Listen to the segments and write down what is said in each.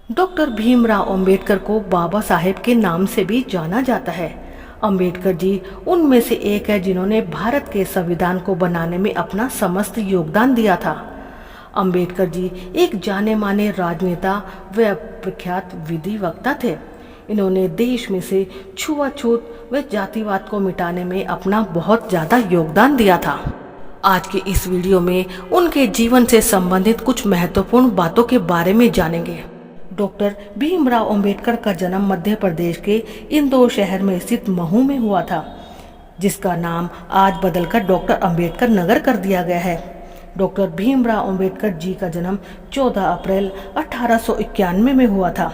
Doctor Bhimrao Ambedkar को बाबा साहेब के नाम से भी जाना जाता है। अंबेडकर जी उनमें से एक है जिन्होंने भारत के संविधान को बनाने में अपना समस्त योगदान दिया था। अंबेडकर जी एक जाने माने राजनेता व प्रख्यात विधि वक्ता थे। इन्होंने देश में से छुआछूत व जातिवाद को मिटाने में अपना बहुत ज़्यादा योगदान दिया था। आज के इस वीडियो में उनके जीवन से संबंधित कुछ महत्वपूर्ण बातों के बारे में जानेंगे। डॉक्टर भीमराव अंबेडकर का जन्म मध्य प्रदेश के इंदौर शहर में स्थित महू में हुआ था, जिसका नाम आज बदलकर डॉक्टर अंबेडकर नगर कर दिया गया है। डॉक्टर भीमराव अंबेडकर जी का जन्म 14 अप्रैल 1891 में हुआ था।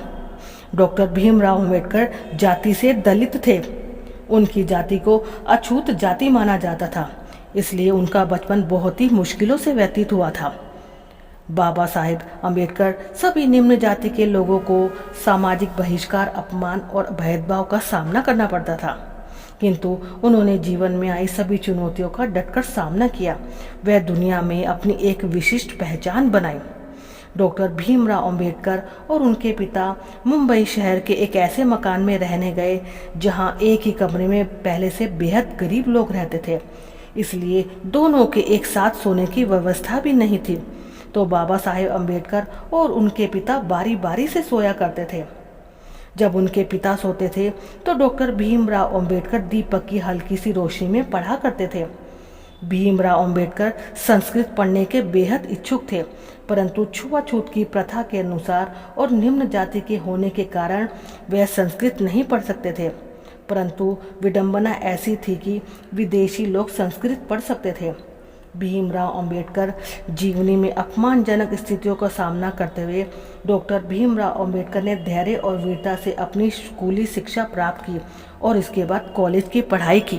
डॉक्टर भीमराव अंबेडकर जाति से दलित थे। उनकी जाति को अछूत जाति माना जाता था, इसलिए उनका बचपन बहुत ही मुश्किलों से व्यतीत हुआ था। बाबा साहेब अंबेडकर सभी निम्न जाति के लोगों को सामाजिक बहिष्कार, अपमान और भेदभाव का सामना करना पड़ता था, किंतु उन्होंने जीवन में आई सभी चुनौतियों का डटकर सामना किया। वह दुनिया में अपनी एक विशिष्ट पहचान बनाई। डॉक्टर भीमराव अंबेडकर और उनके पिता मुंबई शहर के एक ऐसे मकान में रहने गए जहां एक ही कमरे में पहले से बेहद गरीब लोग रहते थे, इसलिए दोनों के एक साथ सोने की व्यवस्था भी नहीं थी। तो बाबा साहेब अंबेडकर और उनके पिता बारी बारी से सोया करते थे। जब उनके पिता सोते थे तो डॉक्टर भीमराव अंबेडकर दीपक की हल्की सी रोशनी में पढ़ा करते थे। भीमराव अंबेडकर संस्कृत पढ़ने के बेहद इच्छुक थे, परंतु छुआछूत की प्रथा के अनुसार और निम्न जाति के होने के कारण वह संस्कृत नहीं पढ़ सकते थे। परंतु विडंबना ऐसी थी कि विदेशी लोग संस्कृत पढ़ सकते थे। भीमराव अंबेडकर जीवनी में अपमानजनक स्थितियों का सामना करते हुए डॉक्टर भीमराव अंबेडकर ने धैर्य और वीरता से अपनी स्कूली शिक्षा प्राप्त की और इसके बाद कॉलेज की पढ़ाई की।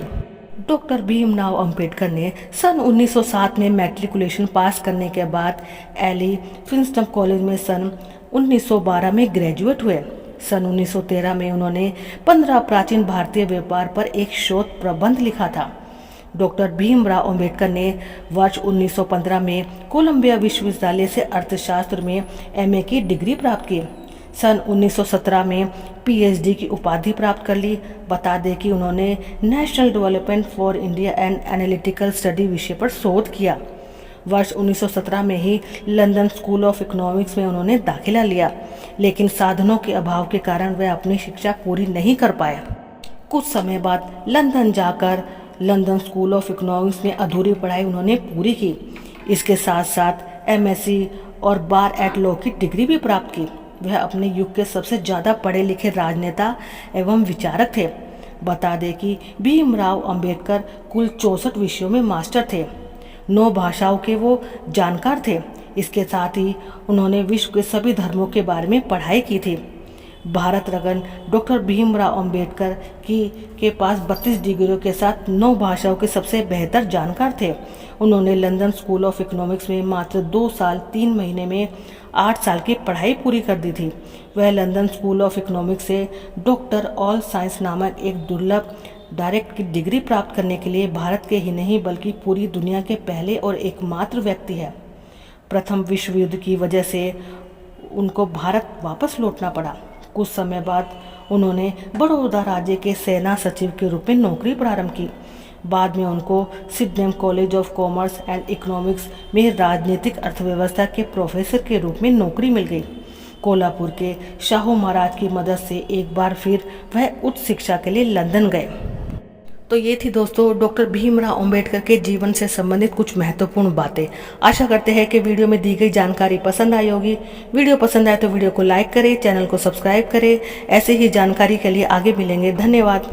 डॉक्टर भीमराव अंबेडकर ने सन 1907 में मैट्रिकुलेशन पास करने के बाद एली फिंस्टन कॉलेज में सन 1912 में ग्रेजुएट हुए। सन 1913 में उन्होंने 15 प्राचीन भारतीय व्यापार पर एक शोध प्रबंध लिखा था। डॉक्टर भीमराव अंबेडकर ने वर्ष 1915 में कोलंबिया विश्वविद्यालय से अर्थशास्त्र में एमए की डिग्री प्राप्त की। सन 1917 में पीएचडी की उपाधि प्राप्त कर ली। बता दें कि उन्होंने national development for India and analytical study विषय पर शोध किया। वर्ष 1917 में ही लंदन स्कूल ऑफ इकोनॉमिक्स में उन्होंने दाखिला लिया, लेकिन साधनों के अभाव के कारण वह अपनी शिक्षा पूरी नहीं कर पाए। कुछ समय बाद लंदन जाकर लंदन स्कूल ऑफ इकोनॉमिक्स में अधूरी पढ़ाई उन्होंने पूरी की। इसके साथ साथ एमएससी और बार एट लॉ की डिग्री भी प्राप्त की। वह अपने युग के सबसे ज़्यादा पढ़े लिखे राजनेता एवं विचारक थे। बता दें कि भीमराव अंबेडकर कुल 64 विषयों में मास्टर थे। 9 भाषाओं के वो जानकार थे। इसके साथ ही उन्होंने विश्व के सभी धर्मों के बारे में पढ़ाई की थी। भारत रत्न डॉक्टर भीमराव अंबेडकर के पास 32 डिग्रियों के साथ 9 भाषाओं के सबसे बेहतर जानकार थे। उन्होंने लंदन स्कूल ऑफ इकोनॉमिक्स में मात्र 2 साल 3 महीने में 8 साल की पढ़ाई पूरी कर दी थी। वह लंदन स्कूल ऑफ इकोनॉमिक्स से डॉक्टर ऑल साइंस नामक एक दुर्लभ डायरेक्ट की डिग्री प्राप्त करने के लिए भारत के ही नहीं बल्कि पूरी दुनिया के पहले और एकमात्र व्यक्ति है। प्रथम विश्व युद्ध की वजह से उनको भारत वापस लौटना पड़ा। कुछ समय बाद उन्होंने बड़ौदा राज्य के सेना सचिव के रूप में नौकरी प्रारंभ की। बाद में उनको Sydney college of commerce and economics में राजनीतिक अर्थव्यवस्था के प्रोफेसर के रूप में नौकरी मिल गई। कोल्हापुर के शाहू महाराज की मदद से एक बार फिर वह उच्च शिक्षा के लिए लंदन गए। तो ये थी दोस्तों डॉक्टर भीमराव अंबेडकर के जीवन से संबंधित कुछ महत्वपूर्ण बातें। आशा करते हैं कि वीडियो में दी गई जानकारी पसंद आई होगी। वीडियो पसंद आए तो वीडियो को लाइक करें, चैनल को सब्सक्राइब करें। ऐसे ही जानकारी के लिए आगे मिलेंगे। धन्यवाद।